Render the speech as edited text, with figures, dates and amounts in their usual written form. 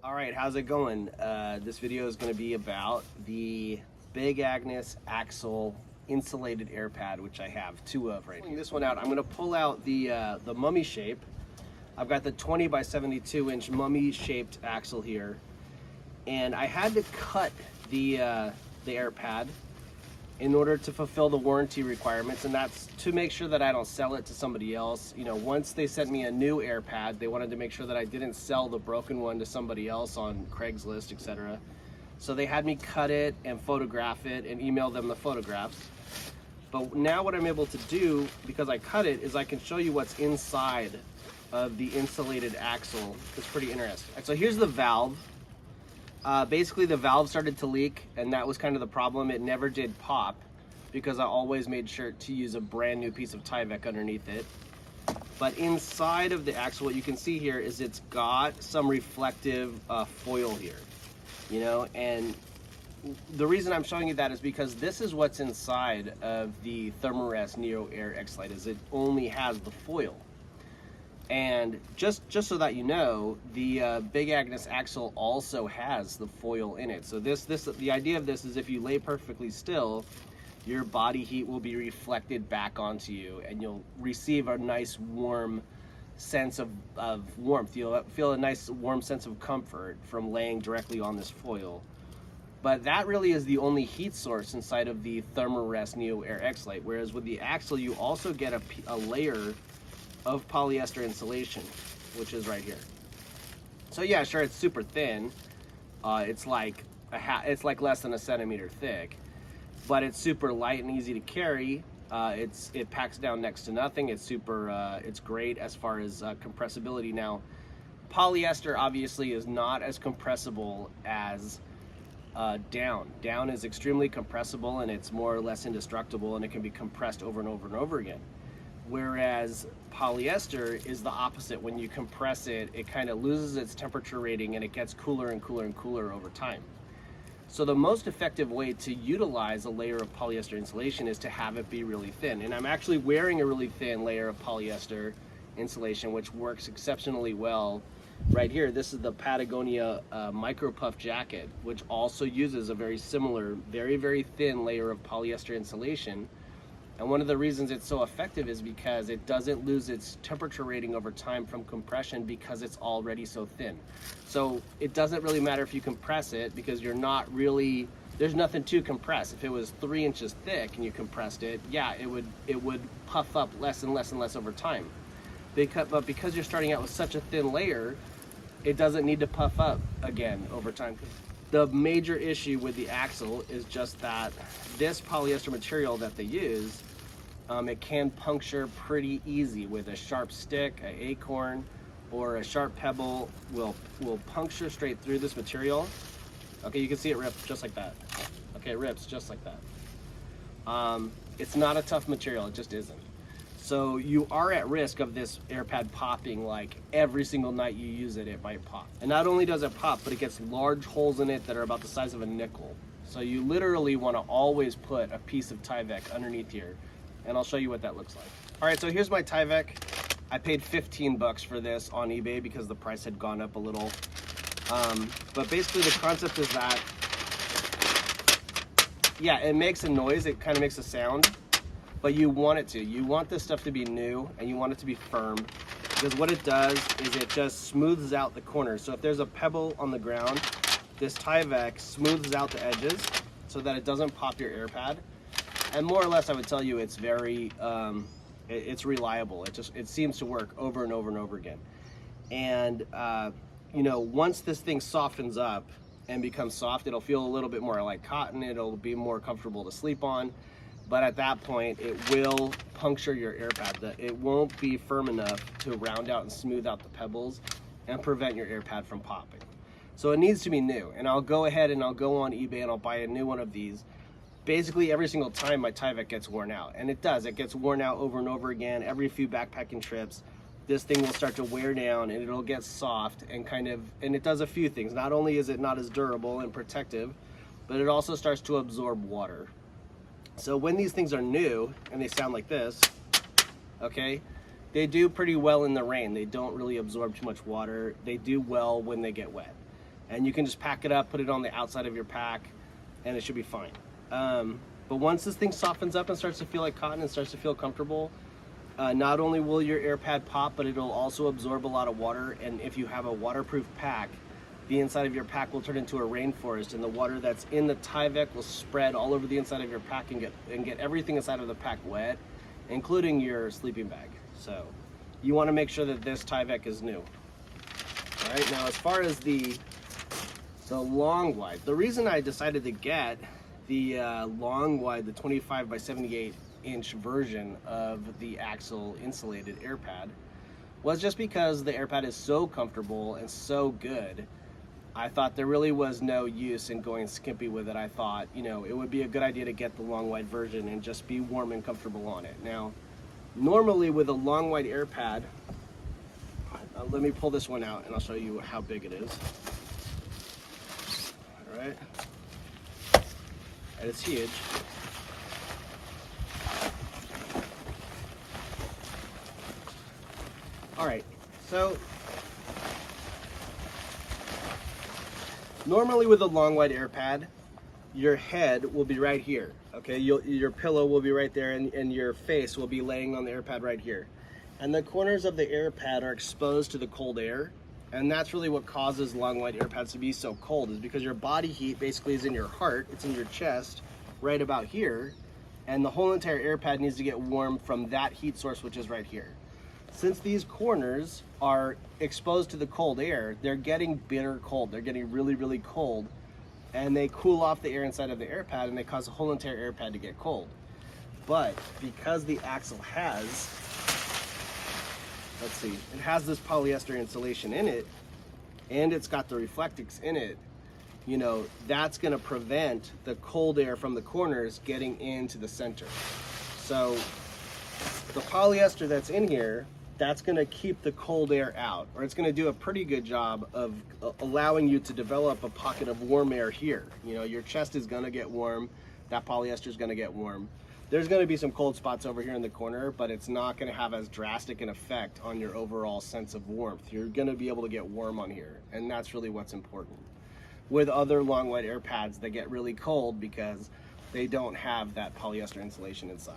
All right, how's it going? This video is going to be about the Big Agnes AXL insulated air pad, which I have two of right here. This one out, I'm going to pull out the mummy shape. I've got the 20 by 72 inch mummy shaped axle here, and I had to cut the air pad in order to fulfill the warranty requirements, and that's to make sure that I don't sell it to somebody else. You know, once they sent me a new air pad, they wanted to make sure that I didn't sell the broken one to somebody else on Craigslist, etc. So they had me cut it and photograph it and email them the photographs. But now what I'm able to do, because I cut it, is I can show you what's inside of the insulated axle. It's pretty interesting. So here's the valve. Basically the valve started to leak, and that was kind of the problem. It never did pop because I always made sure to use a brand new piece of Tyvek underneath it. But inside of the axle, what you can see here is it's got some reflective foil here, you know, and the reason I'm showing you that is because this is what's inside of the Thermarest Neo Air X-Lite, is it only has the foil. And just so that you know, the Big Agnes AXL also has the foil in it. So the idea of this is if you lay perfectly still, your body heat will be reflected back onto you, and you'll receive a nice warm sense of warmth. You'll feel a nice warm sense of comfort from laying directly on this foil. But that really is the only heat source inside of the Thermarest Neo Air X-Lite. Whereas with the Axle, you also get a layer of polyester insulation, which is right here. So yeah, sure, it's super thin. It's like less than a centimeter thick, but it's super light and easy to carry. It packs down next to nothing. It's great as far as compressibility. Now, polyester obviously is not as compressible as down. Down is extremely compressible, and it's more or less indestructible, and it can be compressed over and over and over again. Whereas polyester is the opposite. When you compress it, it kind of loses its temperature rating, and it gets cooler and cooler and cooler over time. So the most effective way to utilize a layer of polyester insulation is to have it be really thin. And I'm actually wearing a really thin layer of polyester insulation, which works exceptionally well right here. This is the Patagonia Micro Puff jacket, which also uses a very similar, very, very thin layer of polyester insulation. And one of the reasons it's so effective is because it doesn't lose its temperature rating over time from compression, because it's already so thin. So it doesn't really matter if you compress it, because there's nothing to compress. If it was 3 inches thick and you compressed it, yeah, it would puff up less and less and less over time. But because you're starting out with such a thin layer, it doesn't need to puff up again over time. The major issue with the axle is just that this polyester material that they use, it can puncture pretty easy with a sharp stick. An acorn or a sharp pebble will puncture straight through this material. Okay, you can see it rip just like that. Okay, it rips just like that. It's not a tough material, it just isn't. So you are at risk of this air pad popping. Like every single night you use it, it might pop. And not only does it pop, but it gets large holes in it that are about the size of a nickel. So you literally want to always put a piece of Tyvek underneath here, and I'll show you what that looks like. All right, so here's my Tyvek. I paid 15 bucks for this on eBay because the price had gone up a little. But basically the concept is that, yeah, it makes a noise, it kind of makes a sound, but you want it to. You want this stuff to be new, and you want it to be firm, because what it does is it just smooths out the corners. So if there's a pebble on the ground, this Tyvek smooths out the edges so that it doesn't pop your air pad. And more or less, I would tell you it's very, it's reliable. It seems to work over and over and over again. And you know, once this thing softens up and becomes soft, it'll feel a little bit more like cotton. It'll be more comfortable to sleep on. But at that point, it will puncture your air pad. It won't be firm enough to round out and smooth out the pebbles and prevent your air pad from popping. So it needs to be new. And I'll go ahead and I'll go on eBay and I'll buy a new one of these. Basically every single time my Tyvek gets worn out. And it does. It gets worn out over and over again. Every few backpacking trips, this thing will start to wear down, and it'll get soft and and it does a few things. Not only is it not as durable and protective, but it also starts to absorb water. So when these things are new and they sound like this, okay, they do pretty well in the rain. They don't really absorb too much water. They do well when they get wet. and you can just pack it up, put it on the outside of your pack, and it should be fine. But once this thing softens up and starts to feel like cotton and starts to feel comfortable, not only will your air pad pop, but it'll also absorb a lot of water. And if you have a waterproof pack, the inside of your pack will turn into a rainforest, and the water that's in the Tyvek will spread all over the inside of your pack and get everything inside of the pack wet, including your sleeping bag. So you want to make sure that this Tyvek is new. All right, now as far as the long wide, the reason I decided to get the long wide, the 25 by 78 inch version of the Axle insulated air pad, was just because the air pad is so comfortable and so good. I thought there really was no use in going skimpy with it. I thought, you know, it would be a good idea to get the long wide version and just be warm and comfortable on it. Now, normally with a long wide air pad, let me pull this one out and I'll show you how big it is. All right, and it's huge. All right, so normally with a long wide air pad, your head will be right here, okay? Your pillow will be right there, and your face will be laying on the air pad right here. And the corners of the air pad are exposed to the cold air, and that's really what causes long wide air pads to be so cold, is because your body heat basically is in your heart, it's in your chest, right about here, and the whole entire air pad needs to get warm from that heat source, which is right here. Since these corners are exposed to the cold air, they're getting bitter cold. They're getting really, really cold, and they cool off the air inside of the air pad, and they cause the whole entire air pad to get cold. But because the Axle has, let's see, it has this polyester insulation in it, and it's got the Reflectix in it, you know, that's gonna prevent the cold air from the corners getting into the center. So the polyester that's in here, that's gonna keep the cold air out, or it's gonna do a pretty good job of allowing you to develop a pocket of warm air here. You know, your chest is gonna get warm, that polyester is gonna get warm. There's gonna be some cold spots over here in the corner, but it's not gonna have as drastic an effect on your overall sense of warmth. You're gonna be able to get warm on here, and that's really what's important. With other long wide air pads, they get really cold because they don't have that polyester insulation inside.